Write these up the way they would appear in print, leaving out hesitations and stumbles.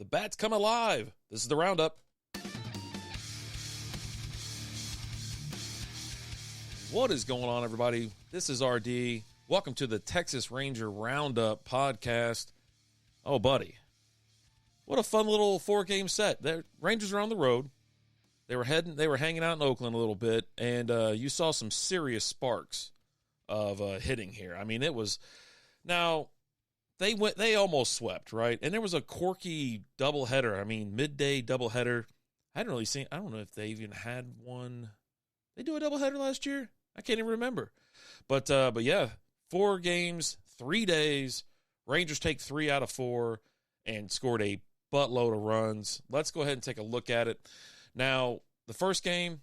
The bats come alive. This is the Roundup. What is going on, everybody? This is RD. Welcome to the Texas Ranger Roundup podcast. Oh, buddy. What a fun little 4-game set. The Rangers are on the road. They were hanging out in Oakland a little bit, and you saw some serious sparks of hitting here. I mean, it was now they almost swept, right? And there was a quirky doubleheader. I mean, midday doubleheader. I hadn't really seen. I don't know if they even had one. They do a doubleheader last year. I can't even remember. But yeah, 4 games, 3 days. Rangers take 3 out of 4 and scored a buttload of runs. Let's go ahead and take a look at it. Now, the first game,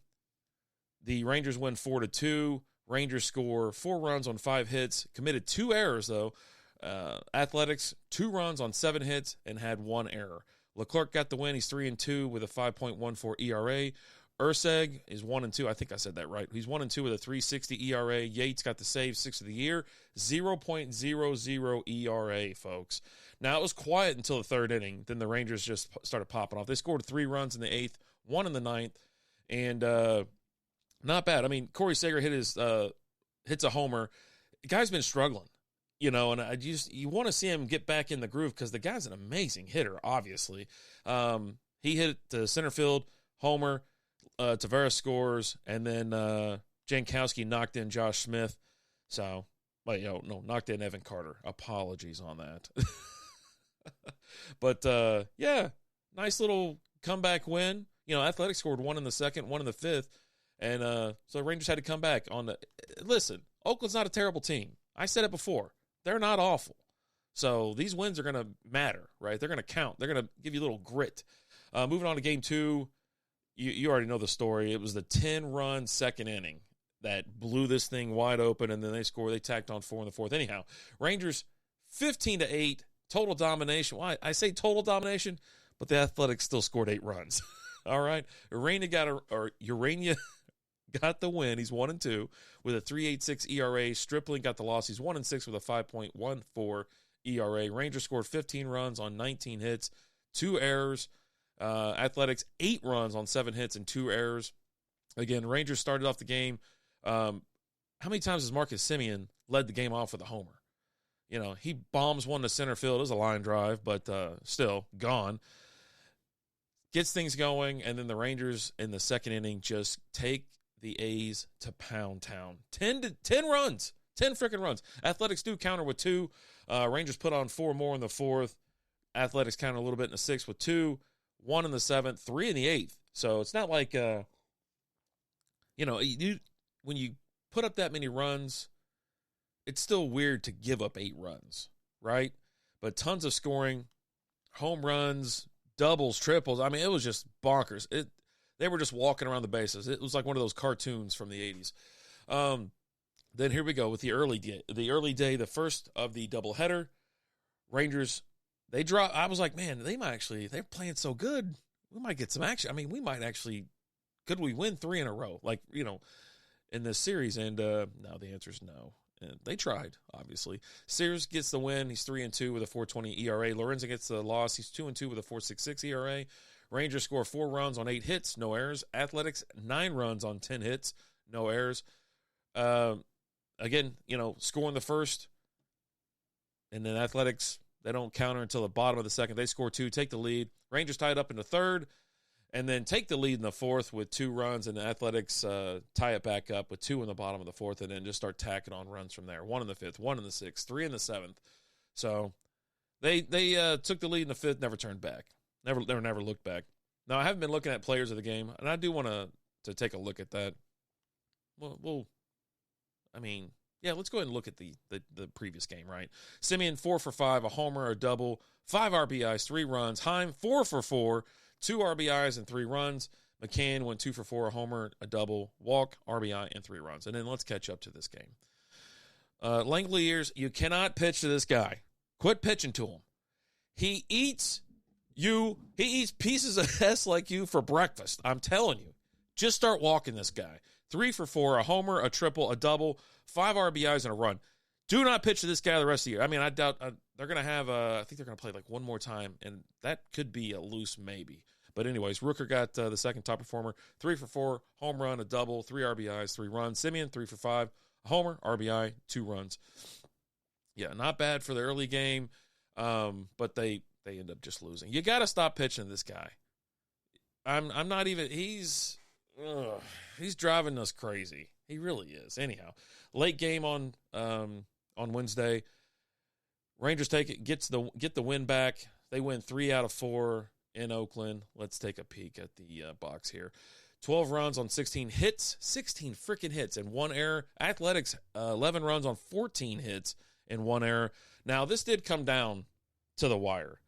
the Rangers win 4-2. Rangers score 4 runs on 5 hits, committed 2 errors, though. Athletics, 2 runs on 7 hits and had 1 error. Leclerc got the win. He's 3-2 with a 5.14 ERA. Urseg is 1-2. I think I said that right. He's 1-2 with a 3.60 ERA. Yates got the save, 6th of the year, 0.00 ERA, folks. Now, it was quiet until the 3rd inning. Then the Rangers just started popping off. They scored 3 runs in the 8th, 1 in the 9th, and not bad. I mean, Corey Seager hits a homer. The guy's been struggling, and you want to see him get back in the groove because the guy's an amazing hitter, obviously. He hit to center field, homer. Tavares scores, and then Jankowski knocked in Josh Smith. Knocked in Evan Carter. Apologies on that. But, yeah, nice little comeback win. Athletics scored 1 in the 2nd, 1 in the 5th, and so the Rangers had to come back. Listen, Oakland's not a terrible team. I said it before. They're not awful. So these wins are going to matter, right? They're going to count. They're going to give you a little grit. Moving on to Game 2. You already know the story. It was the 10-run second inning that blew this thing wide open, and then they tacked on 4 in the 4th. Anyhow, Rangers 15-8, total domination. Why? I say total domination, but the Athletics still scored 8 runs. All right? Urania got the win. He's 1-2 with a 3.86 ERA. Stripling got the loss. He's 1-6 with a 5.14 ERA. Rangers scored 15 runs on 19 hits, 2 errors. Athletics 8 runs on 7 hits and 2 errors. Again, Rangers started off the game. How many times has Marcus Semien led the game off with a homer? He bombs one to center field. It was a line drive, but still gone. Gets things going, and then the Rangers in the 2nd inning just take the A's to Pound Town. 10 runs. 10 freaking runs. Athletics do counter with 2. Rangers put on 4 more in the 4th. Athletics counter a little bit in the 6th with 2. 1 in the 7th, 3 in the 8th. So it's not like, when you put up that many runs, it's still weird to give up 8 runs, right? But tons of scoring, home runs, doubles, triples. I mean, it was just bonkers. They were just walking around the bases. It was like one of those cartoons from the 80s. Then here we go with the early day, the first of the doubleheader. Rangers, they draw. I was like, man, they're playing so good. We might get some action. I mean, could we win 3 in a row? In this series? And no, the answer is no. And they tried, obviously. Sears gets the win. He's 3-2 with a 4.20 ERA. Lorenzen gets the loss. He's 2-2 with a 4.66 ERA. Rangers score 4 runs on 8 hits, no errors. Athletics 9 runs on 10 hits, no errors. Again, scoring the first, and then Athletics, they don't counter until the bottom of the 2nd. They score 2, take the lead. Rangers tied up in the 3rd, and then take the lead in the 4th with 2 runs, and the Athletics tie it back up with 2 in the bottom of the 4th, and then just start tacking on runs from there. 1 in the 5th, 1 in the 6th, 3 in the 7th. So they took the lead in the 5th, never turned back. Never looked back. Now, I haven't been looking at players of the game, and I do want to take a look at that. Let's go ahead and look at the previous game, right? Semien, 4 for 5, a homer, a double, 5 RBIs, 3 runs. Heim, 4 for 4, 2 RBIs and 3 runs. McCann went 2 for 4, a homer, a double, walk, RBI, and 3 runs. And then let's catch up to this game. Langeliers, you cannot pitch to this guy. Quit pitching to him. He eats pieces of S like you for breakfast. I'm telling you. Just start walking this guy. 3 for 4, a homer, a triple, a double, 5 RBIs, and a run. Do not pitch to this guy the rest of the year. I mean, I doubt they're going to have I think they're going to play like one more time, and that could be a loose maybe. But anyways, Rooker got the second top performer, 3 for 4, home run, a double, 3 RBIs, 3 runs. Simeon, 3 for 5, a homer, RBI, 2 runs. Yeah, not bad for the early game, but they end up just losing. You got to stop pitching to this guy. I'm not even. He's driving us crazy. He really is. Anyhow, late game on Wednesday. Rangers get the win back. They win 3 out of 4 in Oakland. Let's take a peek at the box here. 12 runs on 16 hits, 16 freaking hits, and 1 error. Athletics 11 runs on 14 hits and 1 error. Now this did come down to the wire.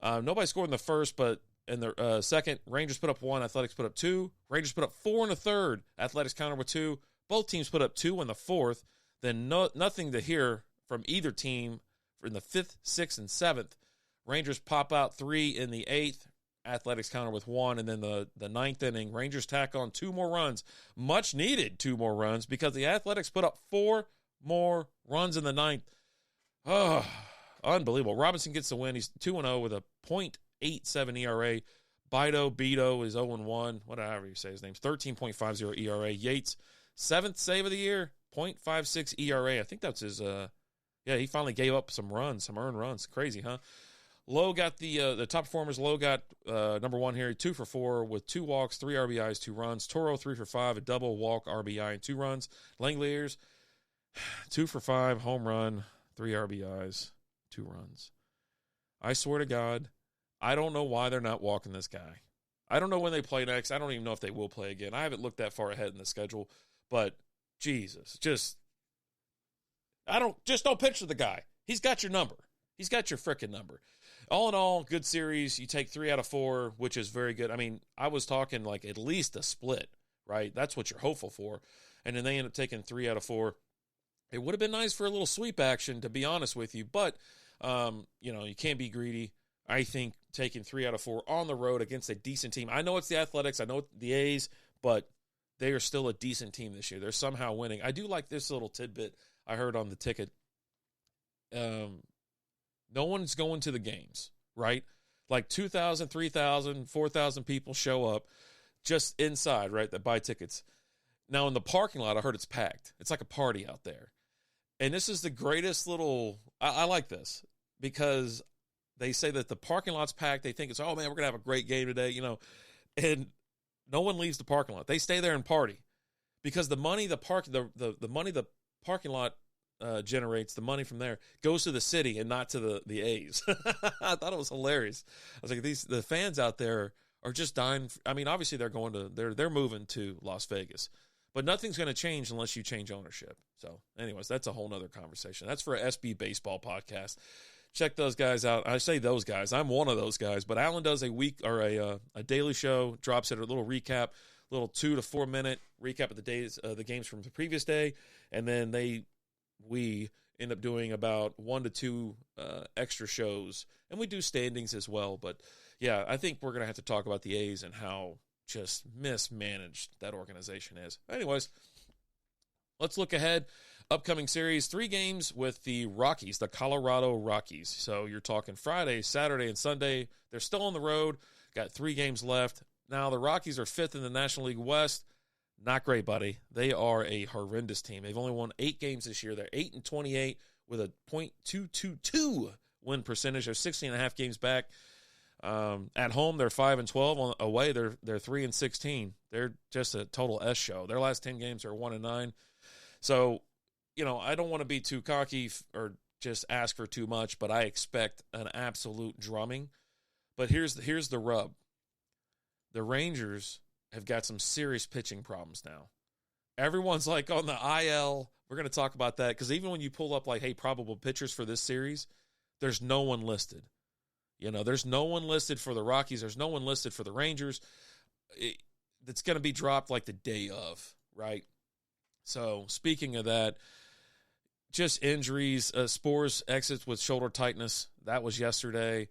Nobody scored in the first, but in the second, Rangers put up 1, Athletics put up 2. Rangers put up 4 in the third. Athletics countered with 2. Both teams put up 2 in the fourth. Then nothing to hear from either team in the 5th, 6th, and 7th. Rangers pop out 3 in the 8th. Athletics counter with 1. And then the 9th inning, Rangers tack on 2 more runs. Much needed 2 more runs because the Athletics put up 4 more runs in the 9th. Oh, unbelievable. Robinson gets the win. He's 2-0 with a .87 ERA. Beto is 0-1. Whatever you say his name's 13.50 ERA. Yates, 7th save of the year, .56 ERA. I think that's his he finally gave up some runs, some earned runs. Crazy, huh? Lowe got the top performers. Lowe got number 1 here, 2 for 4 with 2 walks, 3 RBIs, 2 runs. Toro, 3 for 5, a double, walk, RBI, and 2 runs. Langeliers, 2 for 5, home run, 3 RBIs, 2 runs. I swear to God, I don't know why they're not walking this guy. I don't know when they play next. I don't even know if they will play again. I haven't looked that far ahead in the schedule, but Jesus, don't pitch to the guy. He's got your number. He's got your frickin' number. All in all, good series. You take 3 out of 4, which is very good. I mean, I was talking like at least a split, right? That's what you're hopeful for. And then they end up taking 3 out of 4. It would have been nice for a little sweep action, to be honest with you, but you can't be greedy. I think taking 3 out of 4 on the road against a decent team. I know it's the Athletics. I know the A's, but they are still a decent team this year. They're somehow winning. I do like this little tidbit I heard on the ticket. No one's going to the games, right? Like 2,000, 3,000, 4,000 people show up just inside, right, that buy tickets. Now, in the parking lot, I heard it's packed. It's like a party out there. And this is the greatest little – I like this because they say that the parking lot's packed. They think it's, oh, man, we're going to have a great game today, and no one leaves the parking lot. They stay there and party because the money the parking lot generates, the money from there goes to the city and not to the A's. I thought it was hilarious. I was like, the fans out there are just dying. I mean, obviously they're moving to Las Vegas, but nothing's going to change unless you change ownership. So anyways, that's a whole nother conversation. That's for a SB Baseball podcast. Check those guys out. I say those guys. I'm one of those guys, but Alan does a week or a daily show, drops it a little recap, little 2 to 4 minute recap of the games from the previous day. And then we end up doing about 1 to 2 extra shows, and we do standings as well. But yeah, I think we're going to have to talk about the A's and how just mismanaged that organization is. Anyways, let's look ahead. Upcoming series, 3 games with the Rockies, the Colorado Rockies. So you're talking Friday, Saturday, and Sunday. They're still on the road. Got 3 games left. Now the Rockies are 5th in the National League West. Not great, buddy. They are a horrendous team. They've only won 8 games this year. They're 8-28 with a .222 win percentage. They're 16.5 games back. At home, they're 5-12. Away, they're 3-16. They're just a total S show. Their last 10 games are 1-9. So, I don't want to be too cocky or just ask for too much, but I expect an absolute drumming. But here's the rub. The Rangers have got some serious pitching problems now. Everyone's like on the IL. We're going to talk about that because even when you pull up like, hey, probable pitchers for this series, there's no one listed. There's no one listed for the Rockies. There's no one listed for the Rangers. It's going to be dropped like the day of, right? So speaking of that, just injuries, Spores exits with shoulder tightness. That was yesterday.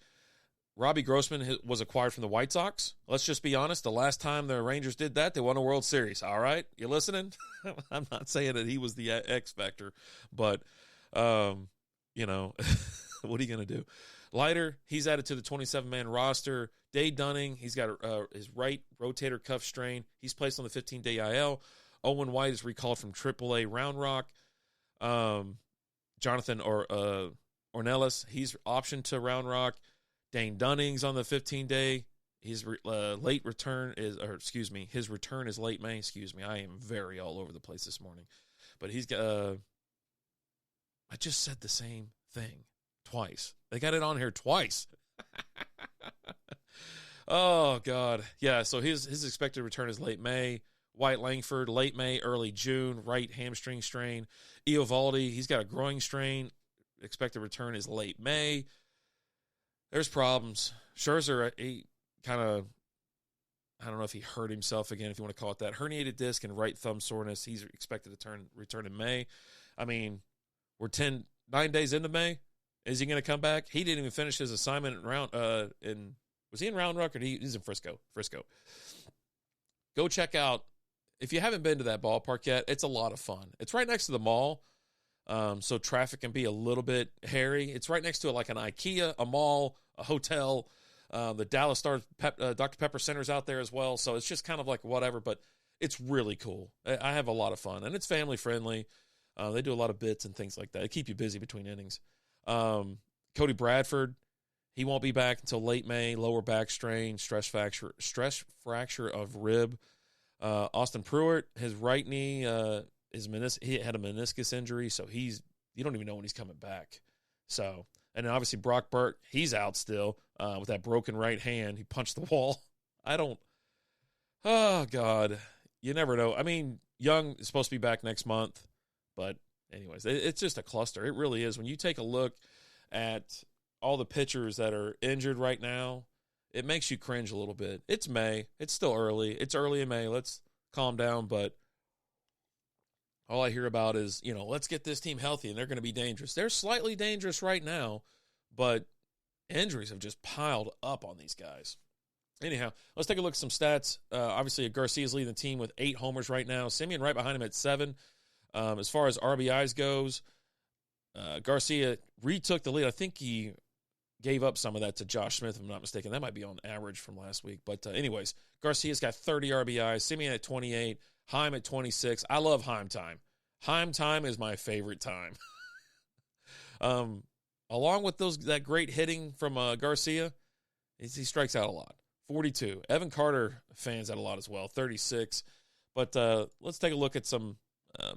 Robbie Grossman was acquired from the White Sox. Let's just be honest. The last time the Rangers did that, they won a World Series. All right? You listening? I'm not saying that he was the X factor, but You know, what are you going to do? Leiter, he's added to the 27-man roster. Dade Dunning, he's got his right rotator cuff strain. He's placed on the 15-day IL. Owen White is recalled from AAA Round Rock. Jonathan Ornelas, he's optioned to Round Rock. Dane Dunning's on the 15-day. His late return is, his return is late May. Excuse me, I am very all over the place this morning. But he's got, I just said the same thing twice. They got it on here twice. Oh, God. Yeah, so his expected return is late May. White Langford, late May, early June, right hamstring strain. Eovaldi, he's got a groin strain. Expected return is late May. There's problems. Scherzer, he kind of, I don't know if he hurt himself again, if you want to call it that. Herniated disc and right thumb soreness. He's expected to return in May. I mean, we're 9 days into May. Is he going to come back? He didn't even finish his assignment was he in Round Rock or he's in Frisco? Frisco. Go check out. If you haven't been to that ballpark yet, it's a lot of fun. It's right next to the mall, so traffic can be a little bit hairy. It's right next to like an IKEA, a mall, a hotel. The Dallas Stars Dr. Pepper Center's out there as well, so it's just kind of like whatever, but it's really cool. I have a lot of fun, and it's family-friendly. They do a lot of bits and things like that. They keep you busy between innings. Cody Bradford, he won't be back until late May, lower back strain, stress fracture of rib. Austin Pruitt, his right knee, he had a meniscus injury, so you don't even know when he's coming back. So, and then obviously Brock Burt, he's out still with that broken right hand. He punched the wall. Oh, God, you never know. I mean, Young is supposed to be back next month, but anyways, it's just a cluster. It really is. When you take a look at all the pitchers that are injured right now, it makes you cringe a little bit. It's May. It's still early. It's early in May. Let's calm down. But all I hear about is, let's get this team healthy, and they're going to be dangerous. They're slightly dangerous right now, but injuries have just piled up on these guys. Anyhow, let's take a look at some stats. Obviously, Garcia's leading the team with 8 homers right now. Simeon right behind him at 7. As far as RBIs goes, Garcia retook the lead. I think he gave up some of that to Josh Smith, if I'm not mistaken. That might be on average from last week. But anyways, Garcia's got 30 RBIs, Simeon at 28, Heim at 26. I love Heim time. Heim time is my favorite time. Along with that great hitting from Garcia, he strikes out a lot. 42. Evan Carter fans out a lot as well, 36. But let's take a look at some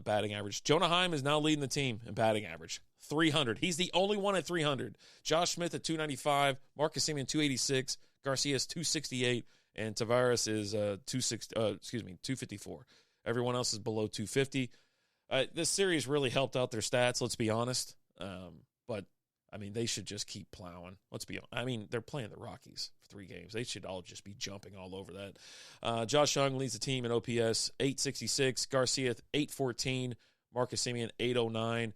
batting average. Jonah Heim is now leading the team in batting average. 300. He's the only one at 300. Josh Smith at 295. Marcus Semien 286. Garcia's 268. And Tavares is 254. Everyone else is below 250. This series really helped out their stats, let's be honest. But, I mean, they should just keep plowing. Let's be honest. I mean, they're playing the Rockies for 3 games. They should all just be jumping all over that. Josh Young leads the team in OPS, 866. Garcia, 814. Marcus Semien, 809.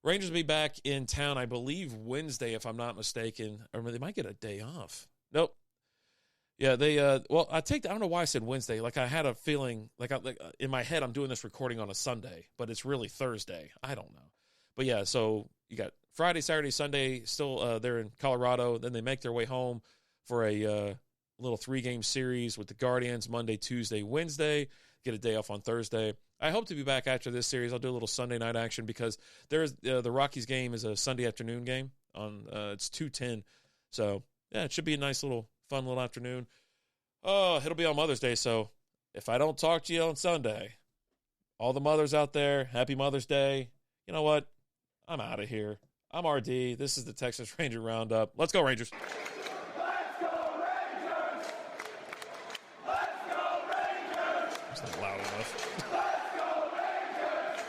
Rangers will be back in town, I believe, Wednesday, if I'm not mistaken. Or they might get a day off. Nope. Yeah, I don't know why I said Wednesday. Like, I had a feeling, in my head, I'm doing this recording on a Sunday, but it's really Thursday. I don't know. But, yeah, so you got Friday, Saturday, Sunday, still they're in Colorado. Then they make their way home for a little 3-game series with the Guardians, Monday, Tuesday, Wednesday. Get a day off on Thursday. I hope to be back after this series. I'll do a little Sunday night action because there's the Rockies game is a Sunday afternoon game. It's 2:10. So, yeah, it should be a nice little fun little afternoon. Oh, it'll be on Mother's Day, so if I don't talk to you on Sunday, all the mothers out there, happy Mother's Day. You know what? I'm out of here. I'm RD. This is the Texas Ranger Roundup. Let's go, Rangers. Let's go, Rangers! Let's go, Rangers! It's not loud enough. Let's go, Rangers!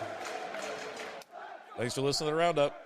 Thanks for listening to the Roundup.